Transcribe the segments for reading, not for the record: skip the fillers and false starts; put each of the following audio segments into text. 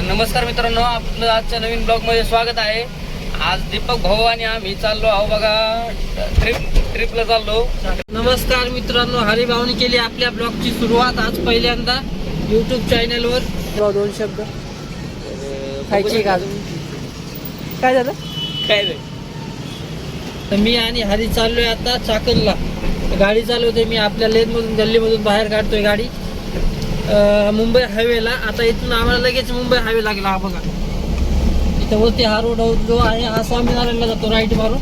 नमस्कार मित्रांनो, आपलं आजच्या नवीन ब्लॉगमध्ये स्वागत आहे. आज दीपक भाऊ आणि आम्ही चाललो आहो बघा ट्रिपला चाललो. नमस्कार मित्रांनो, हरिभाऊनी केली आपल्या ब्लॉगची सुरुवात आज पहिल्यांदा यूट्यूब चॅनलवर. दोन शब्द खायची का अजून काय झालं काय रे? तर मी आणि हरी चाललोय आता चाकणला. गाडी चालवते मी, आपल्या लेनमधून गल्लीमधून बाहेर काढतोय गाडी मुंबई हायवेला. आता इथून आम्हाला लगेच मुंबई हायवे लागला. हा बघा इथं वरती हा रोड जो आहे हा स्वामीनारायणला जातो राईट मारून,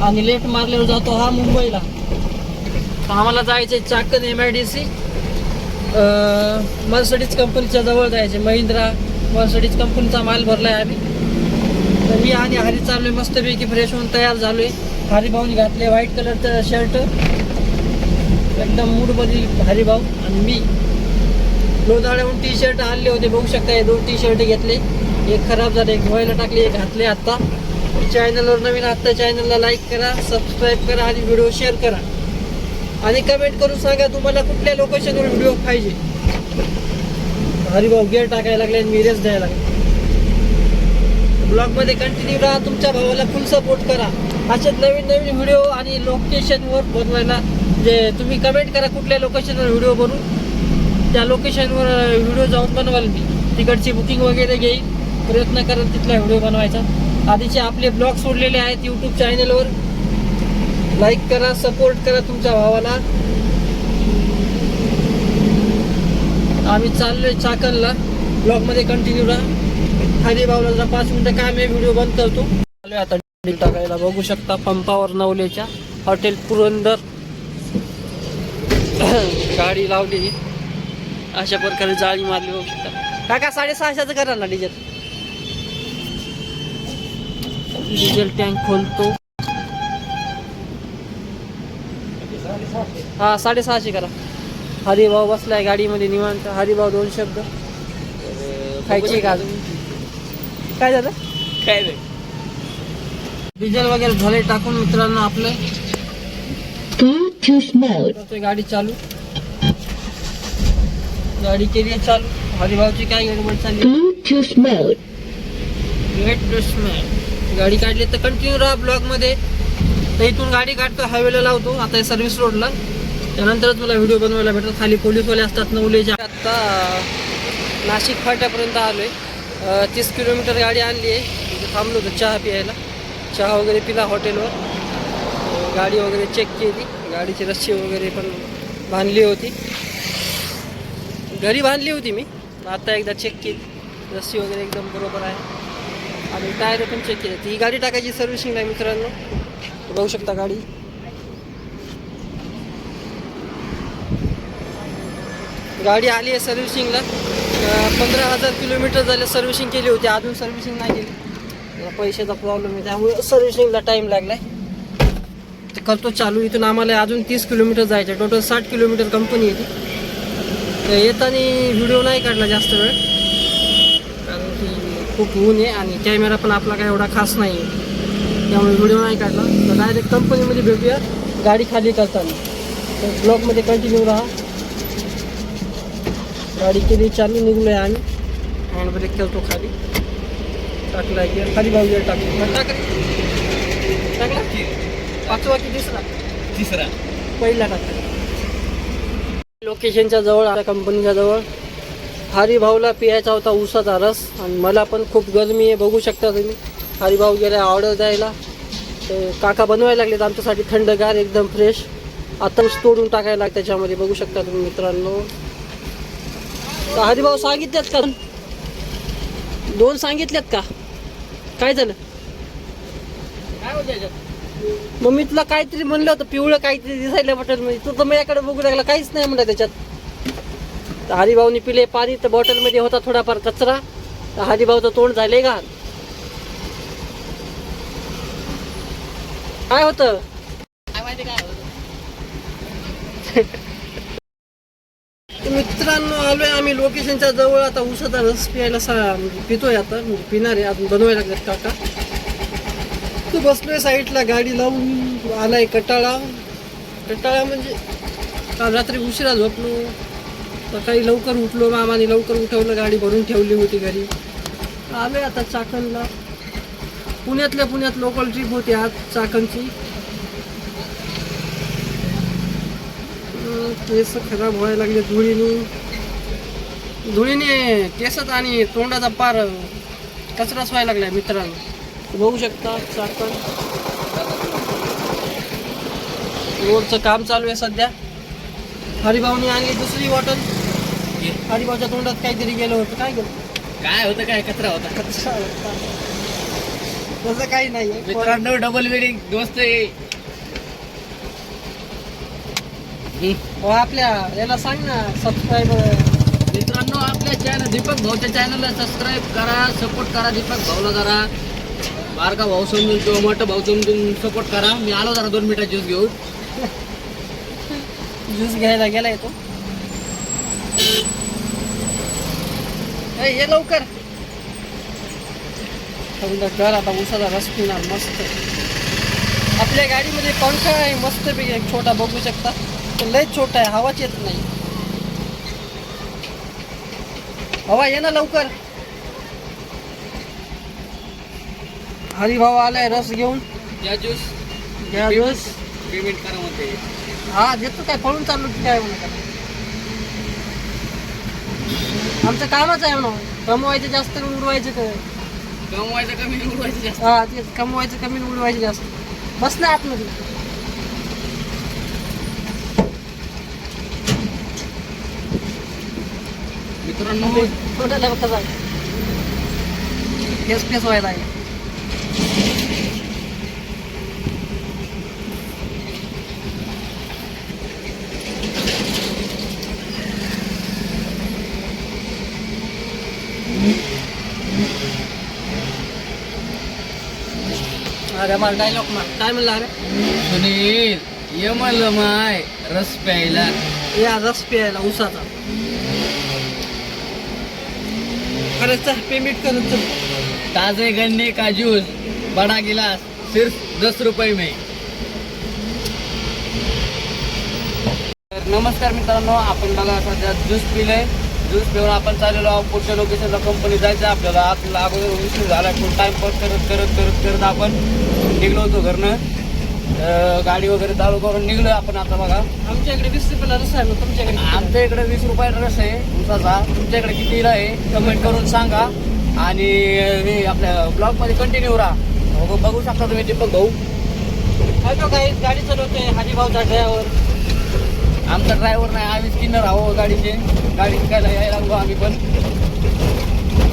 आणि लेफ्ट मारल्यावर जातो हा मुंबईला. तर आम्हाला जायचं आहे चाकण MIDC मर्सडीज कंपनीच्या जवळ जायचे. महिंद्रा मर्सडीज कंपनीचा माल भरलाय आम्ही. तर मी आणि हरी चाललोय मस्तपैकी फ्रेश होऊन तयार झालोय. हरिभाऊनी घातले व्हाईट कलरचं शर्ट, एकदम मूडमध्ये हरिभाऊ. आणि मी लोधाड्याहून टी शर्ट आणले होते, बघू शकता. हे 2 टी शर्ट घेतले, एक खराब झाले, एक धुवायला टाकले, एक घातले. आत्ता चॅनलवर नवीन आत्ता चॅनलला लाईक करा, सबस्क्राईब करा आणि व्हिडिओ शेअर करा. आणि कमेंट करून सांगा तुम्हाला कुठल्या लोकेशनवर व्हिडिओ पाहिजे. हरिभाऊ गिअर टाकायला लागले आणि मी रेस द्यायला लागले. ब्लॉगमध्ये कंटिन्यू राहा, तुमच्या भावाला फुल सपोर्ट करा. असेच नवीन नवीन व्हिडिओ आणि लोकेशनवर बनवायला जे तुम्ही कमेंट करा कुठल्या लोकेशनवर व्हिडिओ बनवू, त्या लोकेशनवर व्हिडिओ जाऊन बनवाल. मी तिकडची बुकिंग वगैरे घेईन, प्रयत्न करेन तिथला व्हिडिओ बनवायचा. आधीचे आपले ब्लॉग सोडलेले आहेत यूट्यूब चॅनलवर. लाईक करा, सपोर्ट करा तुमच्या भावाला. आम्ही चाललोय चाकणला, ब्लॉगमध्ये कंटिन्यू राहा. हरिभाऊला जरा 5 मिनिटं काम आहे, व्हिडिओ बंद करतो. चाललोय आता डिल टाकायला. बघू शकता पंपावर नवलेच्या हॉटेल पुरंदर गाडी लावली. अशा प्रकारे जाळी मारली. बघू शकता. काका 650चं करा ना डिझेल. Diesel tank खोलतो. हा 650 करा. हरिभाऊ बसलाय गाडीमध्ये निवांत. हरिभाऊ 2 शब्द खायची का अजून काय झालं काय रे? डिझेल वगैरे झाले टाकून मित्रांनो आपलं. गाडी चालू, गाडी केली चालू. हरिभाऊची काय गडबड चालली. गाडी काढली तर कंटिन्यू राहा ब्लॉग मध्ये. तर इथून गाडी काढतो, हायवेला लावतो आता सर्व्हिस रोडला. त्यानंतरच मला व्हिडिओ बनवायला भेटतात. खाली पोलीसवाले असतात नवलेच्या. आता नाशिक फाट्यापर्यंत आलोय. 30 किलोमीटर गाडी आणली आहे. तिथे थांबलो होतो चहा प्यायला. चहा वगैरे पिला हॉटेलवर. गाडी वगैरे चेक केली. गाडीची रस्सी वगैरे पण बांधली होती, घरी बांधली होती मी. आता एकदा चेक केली, रस्सी वगैरे एकदम बरोबर आहे. आणि टायर पण चेक केली. ही गाडी टाकायची सर्व्हिसिंग आहे मित्रांनो. बघू शकता गाडी. गाडी आली आहे सर्व्हिसिंगला. 15,000 किलोमीटर झाले सर्व्हिसिंग केली होती, अजून सर्व्हिसिंग नाही केली. पैशाचा प्रॉब्लेम आहे, त्यामुळे सर्व्हिसिंगला टाईम लागलाय. ते करतो चालू. इथून आम्हाला अजून 30 किलोमीटर जायचं. टोटल 60 किलोमीटर कंपनी येते. तर येताना व्हिडिओ नाही काढला जास्त वेळ, कारण की खूप ऊन आहे आणि कॅमेरा पण आपला काय एवढा खास नाही आहे, त्यामुळे व्हिडिओ नाही काढला. तर डायरेक्ट कंपनीमध्ये भेटूया गाडी खाली करताना. तर ब्लॉगमध्ये कंटिन्यू राहा. गाडी केली चालू, निघलोय आम्ही. हँड ब्रेक करतो खाली, टाकला गिअर. खाली भाऊ गिअर टाकला. टाकला 5वा की तिसरा? पहिला टाकला. लोकेशनच्या जवळ, आपल्या कंपनीच्या जवळ. हरिभाऊला पियायचा होता ऊसाचा रस आणि मला पण खूप गरमी आहे, बघू शकता तुम्ही. हरिभाऊ गेला ऑर्डर द्यायला. तर काका बनवायला लागलेत आमच्यासाठी थंडगार एकदम फ्रेश. आता ऊस तोडून टाकायला लागतं त्याच्यामध्ये, बघू शकता तुम्ही मित्रांनो. तर हरिभाऊ सांगितल्यात का? 2 सांगितल्यात का? काय झालं? काय होतं याच्यात? मग मी तुला काहीतरी म्हणलं होतं, पिवळं काहीतरी दिसायला बॉटलमध्ये. तू तर माझ्याकडे बघू लागला, काहीच नाही म्हणलं त्याच्यात. तर हरिभाऊनी पिले पाणी, तर बॉटलमध्ये होता थोडाफार कचरा. तर हरिभाऊचं तोंड झाले का? काय होतं काय माहिती? काय होतं मित्रांनो, आलोय आम्ही लोकेशनच्या जवळ. आता ऊसाचा रस प्यायला पितोय. आता म्हणजे पिणार आहे, अजून बनवायला लागतात काका. तू बसलोय साईडला गाडी लावून. आलाय कटाळा. म्हणजे काल रात्री उशिरा झोपलो. सकाळी लवकर उठलो, मामाने लवकर उठवलं, गाडी भरून ठेवली होती घरी. आले आता चाकणला. पुण्यातल्या पुण्यात लोकल ट्रिप होती आज चाकणची. केस खराब व्हायला लागले धुळीने केसात आणि तोंडाचा पार कचराच व्हायला लागलाय मित्रांनो. बघू शकता चाकण रोडचं काम चालू आहे सध्या. हरिभाऊनी आणली दुसरी बॉटल. हरिभाऊच्या तोंडात काहीतरी गेलं होतं. काय गेलं? काय होतं? काय कचरा होता? कचरा होता. तसं काही नाही मित्रांनो, डबल वेडिंग दोस्त आहे. आपल्या याला सांग ना सबस्क्राईबर. मित्रांनो, आपल्या चॅनल दीपक भाऊच्या चॅनलला सबस्क्राईब करा, सपोर्ट करा. दीपक भाऊला जरा बारका भाऊ समजून किंवा मोठा भाऊ समजून सपोर्ट करा. मी आलो जरा 2 मिनिटात ज्यूस घेऊन. ज्यूस घ्यायला गेलाय तो. ये लवकर. घर आता उसाचा रस पिणार मस्त. आपल्या गाडीमध्ये पंखा आहे मस्त पैकी एक छोटा, बघू शकता. तो लय छोटा आहे, हवाच येत नाही. हवा ये ना लवकर. हरिभाऊ आलाय रस घेऊन. या ज्यूस घ्या ज्यूस. पेमेंट करा म्हणते. हा देतो. काय पळून चाललो की काय म्हणा. आमचं कामच आहे म्हणून. कमवायचं जास्त आणि उडवायचं काय. कमवायचं कमी, उडवायचं जास्त. हा तेच, कमवायचं कमी आणि उडवायचं जास्त. बस ना आतमध्ये. मित्रांनो, तोंडाला बघा फेस फेस व्हायला आहे. अरे मला डायलॉग मार. काय म्हणला? अरे सुनील, ये म्हणलं माय रस प्यायला. या रस प्यायला उसाचा. खरंच पेमेंट करत. ताजे गन्ने का जूस बड़ा गिलास सिर्फ 10 रुपये में. तर नमस्कार मित्रांनो, आपण बघा सध्या ज्यूस पिलंय. ज्यूस पिऊन आपण चाललेलो आहोत पुढच्या लोकेशनला. कंपनी जायचं आपल्याला. आपल्याला अगोदर उशीर झाला. खूप टाइमपास करत करत करत करत आपण निघलो होतो घरनं. गाडी वगैरे चालू करून निघलो आपण. आता बघा आमच्या इकडे 20 रुपयाला रस आहे. तुमच्याकडे? आमच्या इकडे 20 रुपयाला रस आहे उसाचा. तुमच्याकडे कितीला आहे कमेंट करून सांगा. आणि हे आपल्या ब्लॉगमध्ये कंटिन्यू राहा. बघू शकता तुम्ही दीपक भाऊ. हॅलो काही गाडी चालवतोय हरिभाऊचा ड्रायव्हर. आमचा ड्रायव्हर नाही, आम्ही स्किनर आहो गाडीचे. गाडी शिकायला यायला लागलो आम्ही पण.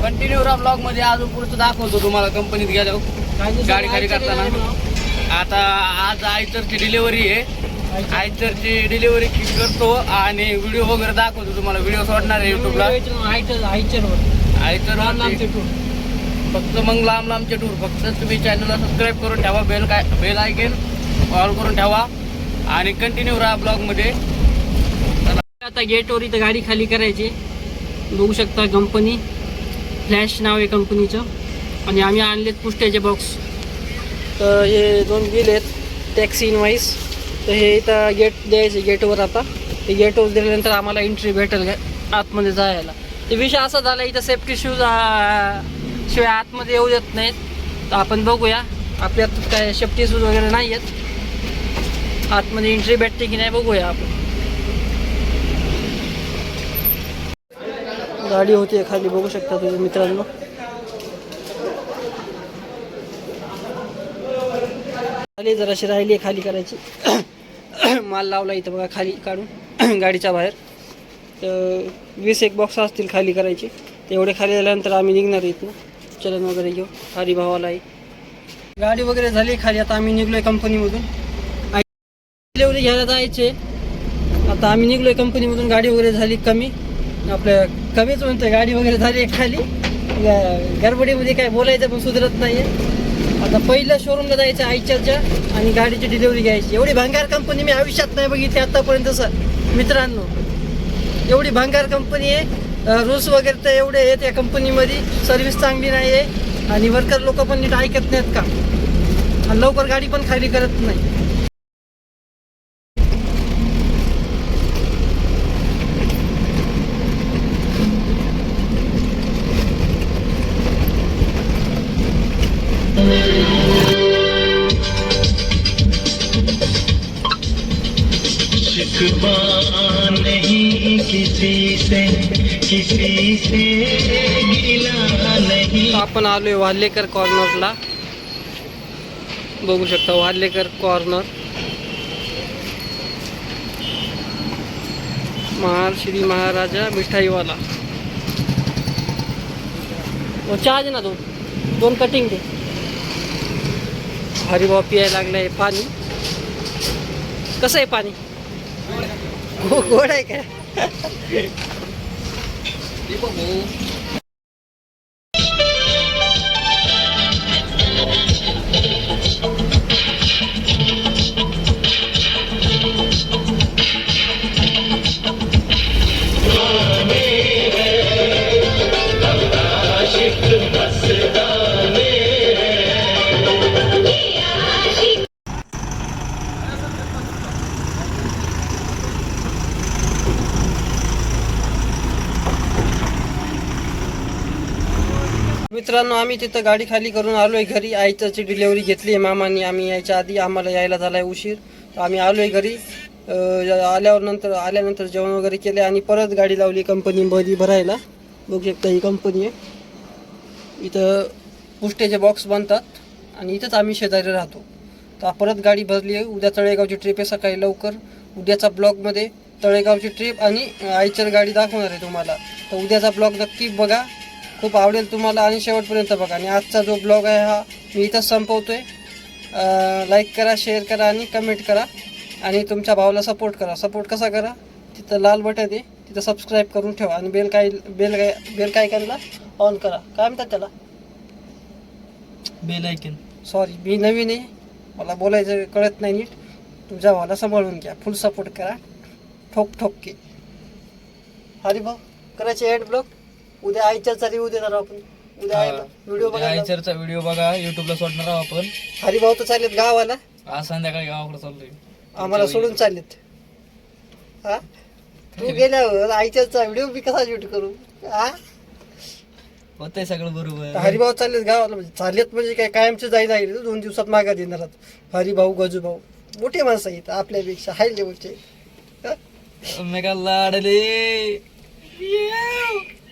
कंटिन्यू राहा ब्लॉगमध्ये. अजून पुढचं दाखवतो तुम्हाला कंपनीत गेल्यावर गाडी खाली करताना. आता आज आयतरची डिलिव्हरी आहे. आयतरची डिलिव्हरी करतो आणि व्हिडिओ वगैरे दाखवतो तुम्हाला. व्हिडिओ सोडणार आहे युट्यूबला. आयतर फक्त मग लांब लांबचे टूर. फक्त तुम्ही चॅनलला सबस्क्राईब करून ठेवा. बेल आयकन ऑल करून ठेवा आणि कंटिन्यू राहा ब्लॉगमध्ये. आता गेटवर इथं गाडी खाली करायची. बघू शकता कंपनी फ्लॅश नाव आहे कंपनीचं. आणि आम्ही आणलेत पुष्ट्याचे बॉक्स. तर हे 2 बिल आहेत टॅक्सी इनवाईस. तर हे इथं गेट द्यायचे गेटवर. आता ते गेटवर दिल्यानंतर आम्हाला एंट्री भेटेल आतमध्ये जायला. ते विषय असा झाला इथं सेफ्टी शूज शिवाय आतमध्ये येऊ देत नाहीत. तर आपण बघूया आपल्यात काय सेफ्टी शूज वगैरे नाही आहेत. आतमध्ये एंट्री भेटते की नाही बघूया आपण. गाडी होती खाली बघू शकता तुम्ही मित्रांनो. खाली जराशी राहिली आहे खाली करायची. माल लावला इथं बघा खाली काढून गाडीच्या बाहेर. तर 20 बॉक्स असतील खाली करायचे. तेवढे खाली झाल्यानंतर आम्ही निघणार इथनं. चलन वगैरे घेऊ. हरिभावाला आहे गाडी वगैरे झाली खाली. आता आम्ही निघलोय कंपनीमधून. डिलिव्हरी घ्यायला जायचे. आता आम्ही निघलोय कंपनीमधून. गाडी वगैरे झाली कमी. आपलं कमीच म्हणतोय. गाडी वगैरे झाली खाली. गडबडीमध्ये काय बोलायचं पण सुधरत नाही आहे. आता पहिलं शोरूमला जायचं आयचरच्या आणि गाडीची डिलिव्हरी घ्यायची. एवढी भंगार कंपनी मी आयुष्यात नाही बघितली आतापर्यंत सर मित्रांनो. एवढी भंगार कंपनी आहे. रूल्स वगैरे तर एवढे आहेत या कंपनीमध्ये. सर्व्हिस चांगली नाही आहे आणि वर्कर लोक पण नीट ऐकत नाहीत का. आणि लवकर गाडी पण खाली करत नाही. शिकवा नहीं किसी से गिला नहीं. आपण आलोय वाल्हेकर कॉर्नरला. बघू शकता वाल्हेकर कॉर्नर. श्री महाराजा मिठाईवाला. चहा दे ना दोन कटिंग दे. हरिभाऊ पियायला लागलाय पाणी. कसं आहे पाणी? गोड आहे काय? दीपक भाऊ मित्रांनो, आम्ही तिथं गाडी खाली करून आलोय घरी. आईची डिलेवरी घेतली आहे मामांनी. आम्ही यायच्या आधी आम्हाला यायला झालाय उशीर. तर आम्ही आलोय घरी. आल्यानंतर जेवण वगैरे केले आणि परत गाडी लावली कंपनीमध्ये भरायला. बघू शकता ही कंपनी आहे. इथं पुष्ट्याचे बॉक्स बनतात आणि इथंच आम्ही शेजारी राहतो. तर परत गाडी भरली आहे. उद्या तळेगावची ट्रिप आहे सकाळी लवकर. उद्याचा ब्लॉगमध्ये तळेगावची ट्रिप आणि आईचर गाडी दाखवणार आहे तुम्हाला. तर उद्याचा ब्लॉग नक्की बघा, खूप आवडेल तुम्हाला आणि शेवटपर्यंत बघा. आणि आजचा जो ब्लॉग आहे हा मी इथंच संपवतोय. लाईक करा, शेअर करा आणि कमेंट करा आणि तुमच्या भावाला सपोर्ट करा. सपोर्ट कसा करा? तिथं लाल बटन आहे, तिथं सबस्क्राईब करून ठेवा आणि बेल आयकॉनला ऑन करा. काय म्हणतात त्याला? Bell icon. सॉरी, मी नवीन आहे, मला बोलायचं कळत नाही नीट. तुमच्या भावाला सांभाळून घ्या, फुल सपोर्ट करा. ठोके. हरिभाऊ करायचे एड ब्लॉग. उद्या आईच्या रिव्ह्यू देणार आपण. उद्या व्हिडिओ बघा. आयचरचा व्हिडिओ बघा, युट्यूबला सोडणार आहोत आपण. हरिभाऊ तर चालेत गावाला. आज संध्याकाळी गावाकडे चाललोय. आम्हाला सोडून चालेत. हा, तू गेल्यावर आईच्याचा व्हिडिओ मी कसा शूट करू? हा, होतंय सगळं बरोबर. हरिभाऊ चाललेत गावाला. चालेत म्हणजे काय, कायमचे जाईल 2 दिवसात मागा देणार. हरिभाऊ, गजूभाऊ मोठे माणसं आहेत आपल्यापेक्षा, हाय लेवलचे. मेघा लाडले.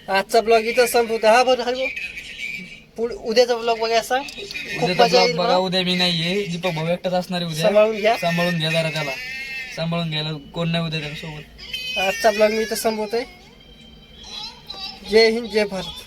आजचा ब्लॉग इथं संपवतो. हा बरं हरिभाऊ, उद्याचा ब्लॉग बघायला सांग. खूप उद्याचा मजा ब्लॉग येईल. बघा. उद्या मी नाहीये, दीपक भाऊ एकटाच असणार आहे उद्या. सांभाळून घ्या. सांभाळून घ्या जरा त्याला. सांभाळून घ्यायला कोण नाही उद्या त्याच्यासोबत. आजचा ब्लॉग मी इथं संपवतोय. जय हिंद, जय भारत.